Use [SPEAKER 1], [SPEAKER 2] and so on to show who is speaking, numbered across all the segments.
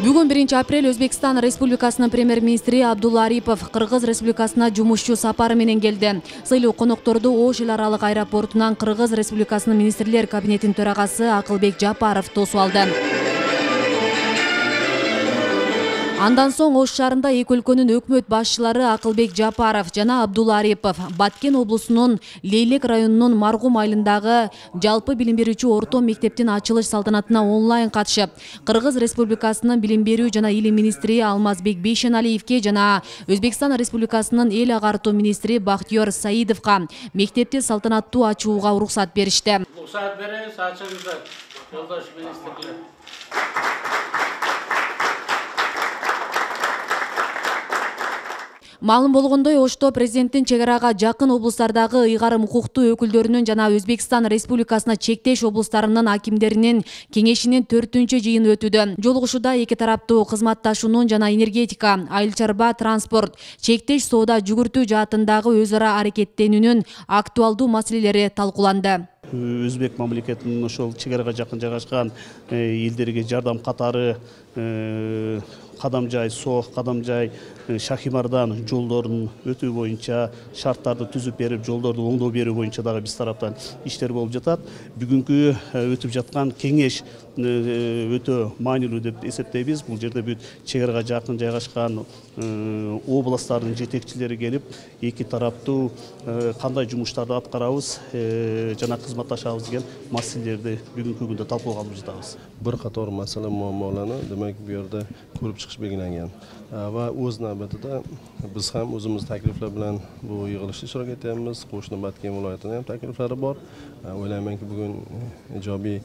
[SPEAKER 1] Бүгін 1 апрель Өзбекстан Республикасының премьер-министри Абдулла Арипов Кыргыз Республикасына жумушчу сапары менен келди. Сыйлуу конокторду Ош эл аралык аэропортунан Кыргыз Республикасынын министрлер кабинетинин төрагасы Акылбек Жапаров тосуп алды. Андан соң Ош шаарында эки өлкөнүн өкмөт башчылары Акылбек Жапаров жана Абдулла Арипов Баткен облусунун Лейлек районунун Маргум айылындагы жалпы билим берүүчү орто мектептин ачылыш салтанатына онлайн катышып, Кыргыз Республикасынын билим берүү жана илим министри Алмазбек Бейшеналиевке жана Өзбекстан Республикасынын эл агартуу министри Бахтиёр Саидовго мектепти салтанаттуу ачууга уруксат беришти.
[SPEAKER 2] Уруксат беребиз, ачыңыздар, жолдош министрлер.
[SPEAKER 1] Малым болгондой, Ошто президенттин чек арага жакын облустардагы ыйгарым укуктуу өкүлдөрүнүн жана Өзбекстан Республикасына чектеш облустарынын акимдеринин кеңешинин 4-чү жыйыны өтүүдө. Жолугушууда эки тараптуу кызматташуунун жана энергетика, айыл чарба, транспорт, чектеш соода жүгүртүү жаатындагы өз ара аракеттенүүнүн актуалдуу маселелери талкууланды.
[SPEAKER 3] Өзбек мамлекетинин ошол чек арага жакын жайгашкан элдерге жардам катары Кадамжай, Сох, Кадамжай, Шахимардан жолдорун өтүү боюнча шарттарды түзүп берип, жолдорду оңдоо берүү боюнча дагы биз тараптан иштер болуп жатат. Бүгүнкү өтүп жаткан кеңеш өтө маанилүү деп эсептейбиз. Бул жерде бүт чек арага жакын жайгашкан областтардын жетекчилери келип, эки тараптуу кандай жумуштарды аткарабыз жана кызматташабыз деген маселелерди бүгүнкү күндө талкууга алып жатабыз.
[SPEAKER 4] Bir qator masala muammolarni demak bu yerda ko'rib chiqish belgilangan va o'z navbatida biz ham o'zimiz takliflar bilan bu yig'ilishda ishtirok etyapmiz. Qo'shni Batken viloyatining ham takliflari bor. O'ylaymanki bugun ijobiy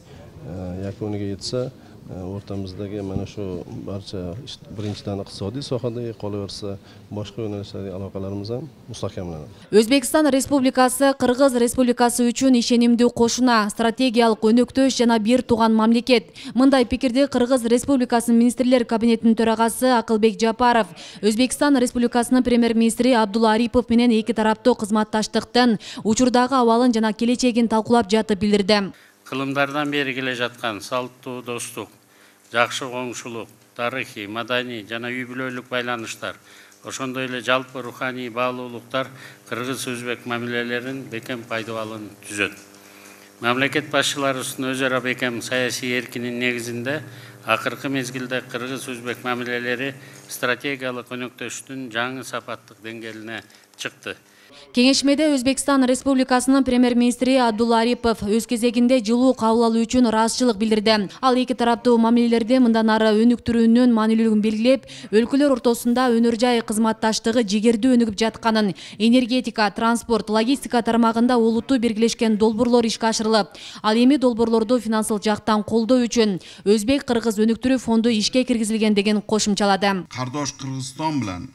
[SPEAKER 4] yakuniga yetsa o'rtamizdagi mana shu barcha birinchidan iqtisodiy sohada qolaversa boshqa yo'nalishlardagi aloqalarimiz ham mustahkamlanadi.
[SPEAKER 1] Өзбекстан Республикасы Кыргыз Республикасы үчүн ишенимдүү кошуна, стратегиялык өнөктөш жана бир тууган мамлекет. Мындай пикирди Кыргыз Республикасынын министрлер кабинетинин төрагасы Акылбек Жапаров Өзбекстан Республикасынын премьер-министри Абдулла Арипов менен эки тараптуу кызматташтыктын учурдагы абалын жана келечегин талкуулап жатып билдирди.
[SPEAKER 2] Кылымдардан бери келе жаткан салттуу достук, жакшы коңшулук, тарыхый, маданий жана үй бүлөлүк байланыштар, ошондой эле жалпы руханий баалуулуктар кыргыз-өзбек мамилелерин бекем пайдаланып түзөт. Мамлекет башчыларынын өз ара бекем саясий эркинин негизинде акыркы мезгилде кыргыз-өзбек мамилелери стратегиялык өнөктөштүн жаңы сапаттык деңгээлине чыкты.
[SPEAKER 1] Кеңешмеде Өзбекстан Республикасынын премьер-министри Абдулла Арипов өз кезегинде жылуу кабыл алуу үчүн ыраазычылык билдирди. Ал эки тараптуу мамилелерди мындан ары өнүктүрүүнүн маанилүүлүгүн белгилеп, өлкөлөр ортосунда өнөр жай кызматташтыгы жигердүү өнүгүп жатканын, энергетика, транспорт, логистика тармагында олуттуу биргелешкен долбоорлор ишке ашырылып, ал эми долбоорлорду финансылык жактан колдоо үчүн Өзбек-Кыргыз өнүктүрүү фонду ишке киргизилген деген кошумчалады.
[SPEAKER 5] Карdosh Qirg'iziston bilan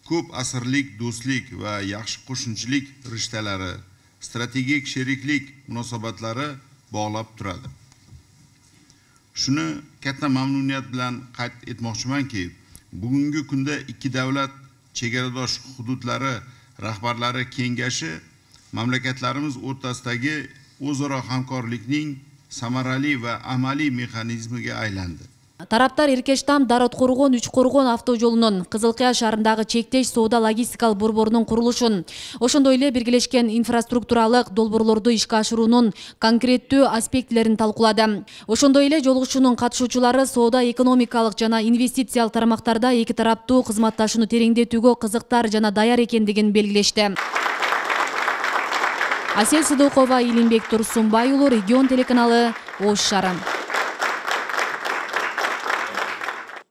[SPEAKER 5] ko'p asrlik do'stlik va yaxshi qo'shnichilik rishtalari, strategik sheriklik munosabatlari bog'lab turadi. Shuni katta mamnuniyat bilan qayd etmoqchimanki, bugungi kunda ikki davlat chegaradosh hududlari rahbarlari kengashi mamlakatlarimiz o'rtasidagi o'zaro hamkorlikning samarali va amaliy mexanizmiga aylandi.
[SPEAKER 1] Тараптар Иркештам Дарот-Коргон, Үч-Коргон автожолунун Кызылкыя шаарындагы чектеш соода логистикалык борборунун курулушун, ошондой эле биргелешкен инфраструктуралык долбоорлорду ишке ашыруунун конкреттүү аспектилерин талкуулады. Ошондой эле жолугушуунун катышуучулары соода экономикалык жана инвестициялык тармактарда эки тараптуу кызматташууну тереңдетүүгө кызыктар жана даяр экендигин белгилешти. Асель Сыдыкова, Илимбек Турсунбай уулу, Регион телеканалы, Ош шаары.